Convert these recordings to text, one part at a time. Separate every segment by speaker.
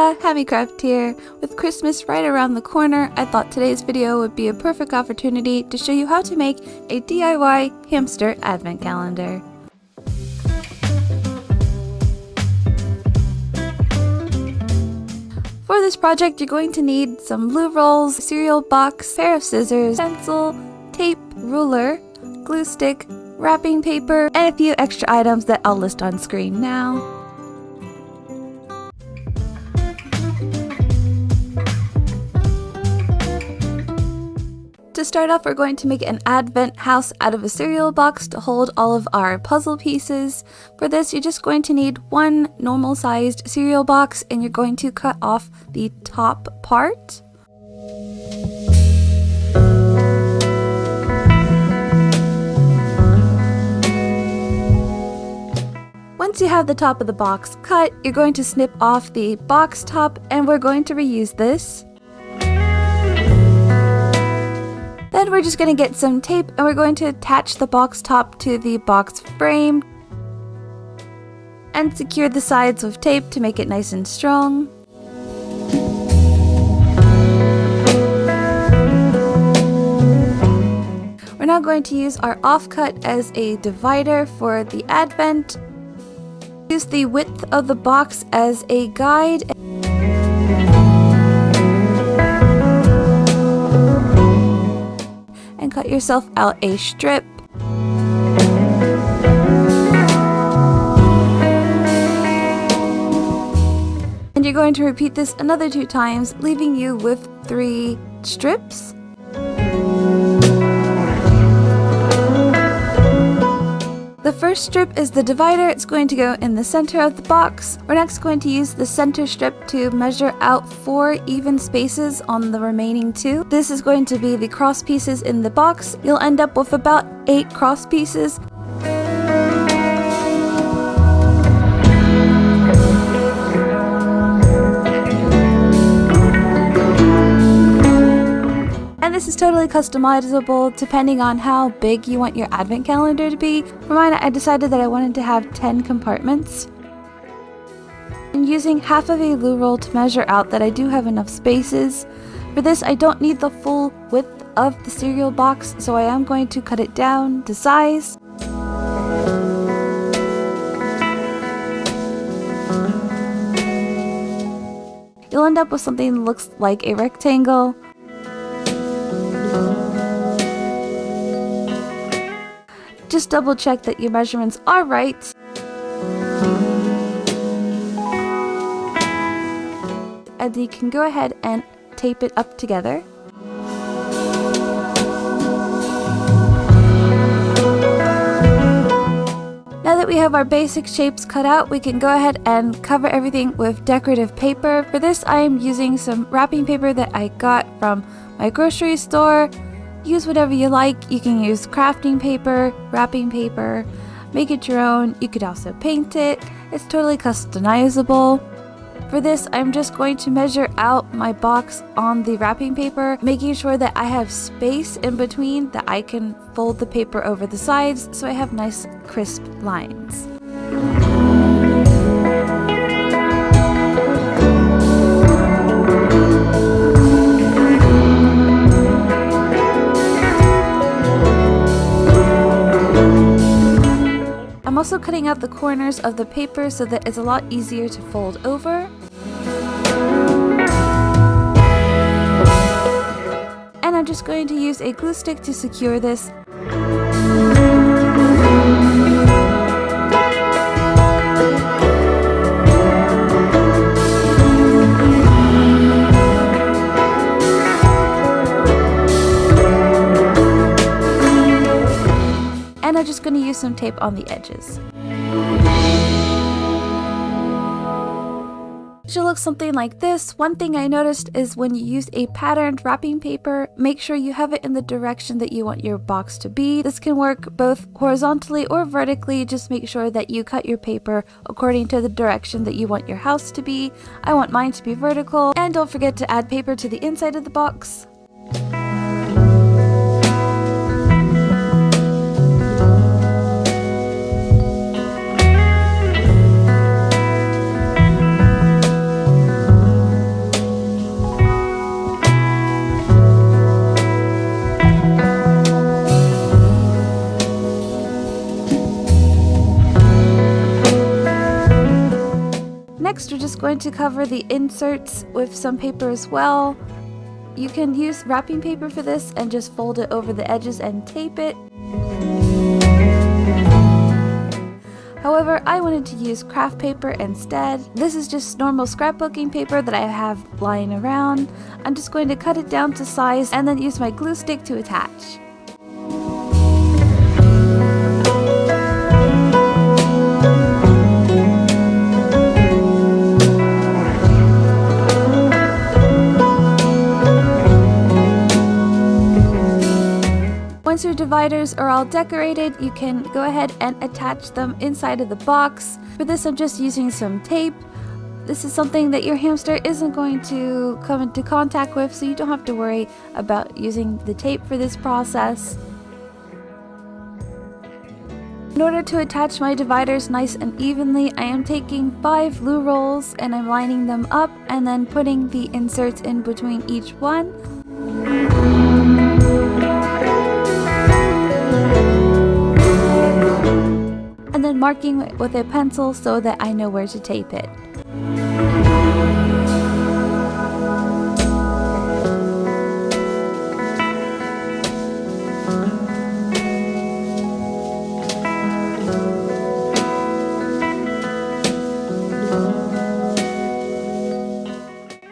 Speaker 1: Hola, Hammycraft here. With Christmas right around the corner, I thought today's video would be a perfect opportunity to show you how to make a DIY hamster advent calendar. For this project, you're going to need some glue rolls, cereal box, pair of scissors, pencil, tape, ruler, glue stick, wrapping paper, and a few extra items that I'll list on screen now. To start off, we're going to make an advent house out of a cereal box to hold all of our puzzle pieces. For this, you're just going to need one normal sized cereal box and you're going to cut off the top part. Once you have the top of the box cut, you're going to snip off the box top and we're going to reuse this. Then we're just going to get some tape and we're going to attach the box top to the box frame and secure the sides with tape to make it nice and strong. We're now going to use our offcut as a divider for the advent. Use the width of the box as a guide. And cut yourself out a strip. And you're going to repeat this another 2 times, leaving you with 3 strips. The first strip is the divider. It's going to go in the center of the box. We're next going to use the center strip to measure out 4 even spaces on the remaining 2. This is going to be the cross pieces in the box. You'll end up with about 8 cross pieces. And this is totally customizable depending on how big you want your advent calendar to be. For mine, I decided that I wanted to have 10 compartments. And using half of a glue roll to measure out that I do have enough spaces. For this, I don't need the full width of the cereal box, so I am going to cut it down to size. You'll end up with something that looks like a rectangle. Just double check that your measurements are right. And you can go ahead and tape it up together. Now that we have our basic shapes cut out, we can go ahead and cover everything with decorative paper. For this, I am using some wrapping paper that I got from my grocery store. Use whatever you like. You can use crafting paper, wrapping paper, make it your own. You could also paint it. It's totally customizable. For this, I'm just going to measure out my box on the wrapping paper, making sure that I have space in between that I can fold the paper over the sides so I have nice crisp lines. I'm also cutting out the corners of the paper so that it's a lot easier to fold over. And I'm just going to use a glue stick to secure this. And I'm just going to use some tape on the edges. It should look something like this. One thing I noticed is when you use a patterned wrapping paper, make sure you have it in the direction that you want your box to be. This can work both horizontally or vertically. Just make sure that you cut your paper according to the direction that you want your house to be. I want mine to be vertical. And don't forget to add paper to the inside of the box. Next, we're just going to cover the inserts with some paper as well. You can use wrapping paper for this and just fold it over the edges and tape it. However, I wanted to use craft paper instead. This is just normal scrapbooking paper that I have lying around. I'm just going to cut it down to size and then use my glue stick to attach. Once your dividers are all decorated, you can go ahead and attach them inside of the box. For this, I'm just using some tape. This is something that your hamster isn't going to come into contact with, so you don't have to worry about using the tape for this process. In order to attach my dividers nice and evenly, I am taking 5 glue rolls and I'm lining them up and then putting the inserts in between each one. And then marking it with a pencil so that I know where to tape it.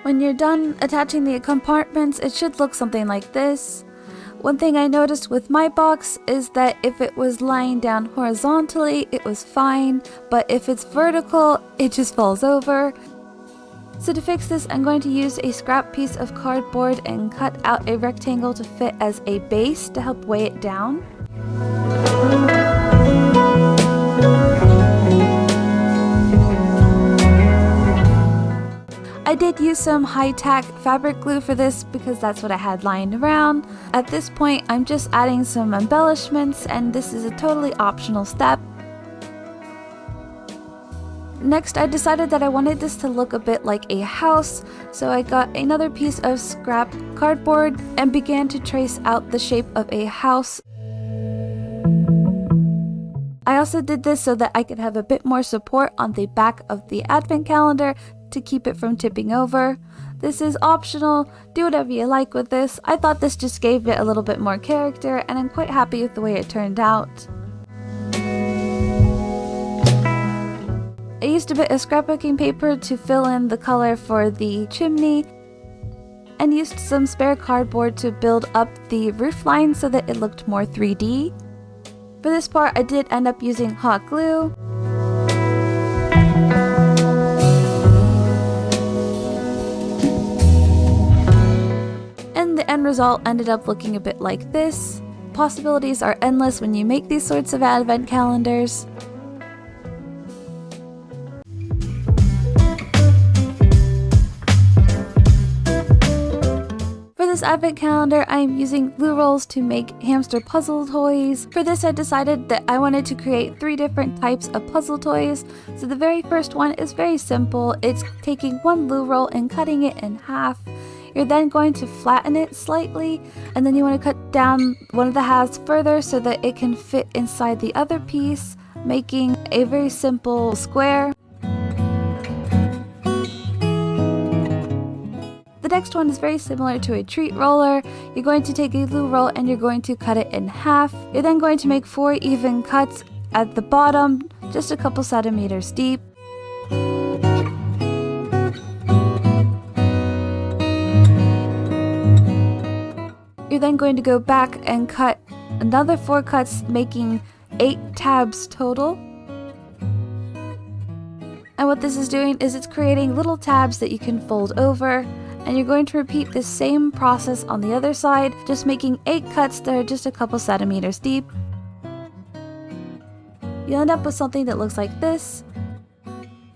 Speaker 1: When you're done attaching the compartments, it should look something like this. One thing I noticed with my box is that if it was lying down horizontally, it was fine, but if it's vertical, it just falls over. So to fix this, I'm going to use a scrap piece of cardboard and cut out a rectangle to fit as a base to help weigh it down. I did use some high-tack fabric glue for this because that's what I had lying around. At this point, I'm just adding some embellishments and this is a totally optional step. Next, I decided that I wanted this to look a bit like a house, so I got another piece of scrap cardboard and began to trace out the shape of a house. I also did this so that I could have a bit more support on the back of the Advent calendar to keep it from tipping over. This is optional, do whatever you like with this. I thought this just gave it a little bit more character and I'm quite happy with the way it turned out. I used a bit of scrapbooking paper to fill in the color for the chimney and used some spare cardboard to build up the roof line so that it looked more 3D. For this part, I did end up using hot glue. And the end result ended up looking a bit like this. Possibilities are endless when you make these sorts of advent calendars. For this advent calendar, I am using glue rolls to make hamster puzzle toys. For this, I decided that I wanted to create 3 different types of puzzle toys. So the very first one is very simple. It's taking one glue roll and cutting it in half. You're then going to flatten it slightly, and then you want to cut down one of the halves further so that it can fit inside the other piece, making a very simple square. The next one is very similar to a treat roller. You're going to take a glue roll and you're going to cut it in half. You're then going to make 4 even cuts at the bottom, just a couple centimeters deep. You're then going to go back and cut another 4 cuts, making 8 tabs total. And what this is doing is it's creating little tabs that you can fold over, and you're going to repeat the same process on the other side, just making 8 cuts that are just a couple centimeters deep. You'll end up with something that looks like this.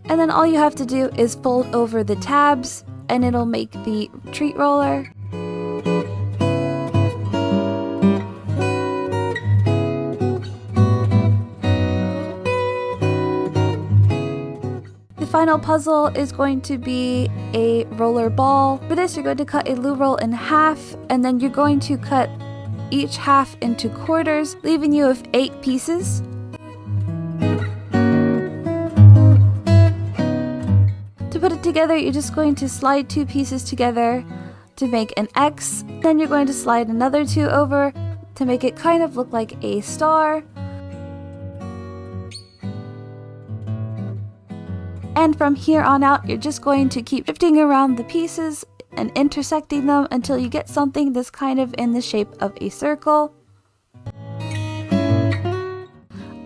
Speaker 1: And then all you have to do is fold over the tabs and it'll make the treat roller. The final puzzle is going to be a roller ball. For this, you're going to cut a glue roll in half, and then you're going to cut each half into quarters, leaving you with 8 pieces. To put it together, you're just going to slide 2 pieces together to make an X. Then you're going to slide another 2 over to make it kind of look like a star. And from here on out, you're just going to keep shifting around the pieces and intersecting them until you get something that's kind of in the shape of a circle.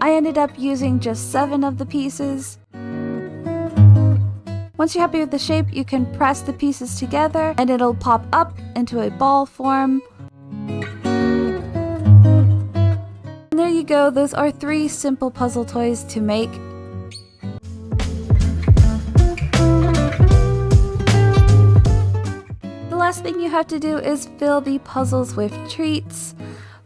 Speaker 1: I ended up using just 7 of the pieces. Once you're happy with the shape, you can press the pieces together and it'll pop up into a ball form. And there you go, those are 3 simple puzzle toys to make. The last thing you have to do is fill the puzzles with treats.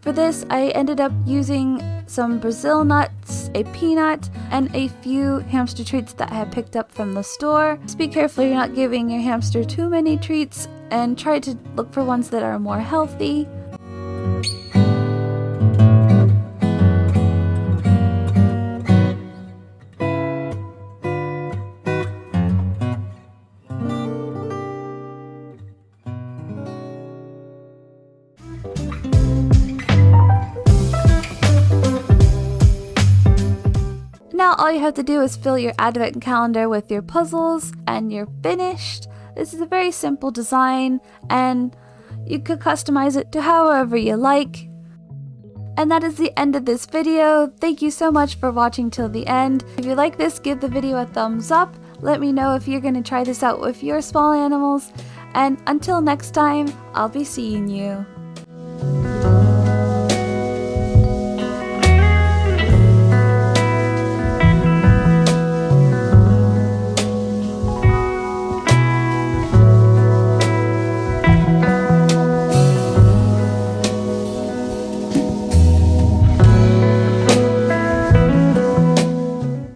Speaker 1: For this, I ended up using some Brazil nuts, a peanut, and a few hamster treats that I had picked up from the store. Just be careful you're not giving your hamster too many treats, and try to look for ones that are more healthy. Now all you have to do is fill your Advent calendar with your puzzles and you're finished. This is a very simple design and you could customize it to however you like. And that is the end of this video. Thank you so much for watching till the end. If you like this, give the video a thumbs up. Let me know if you're going to try this out with your small animals. And until next time, I'll be seeing you.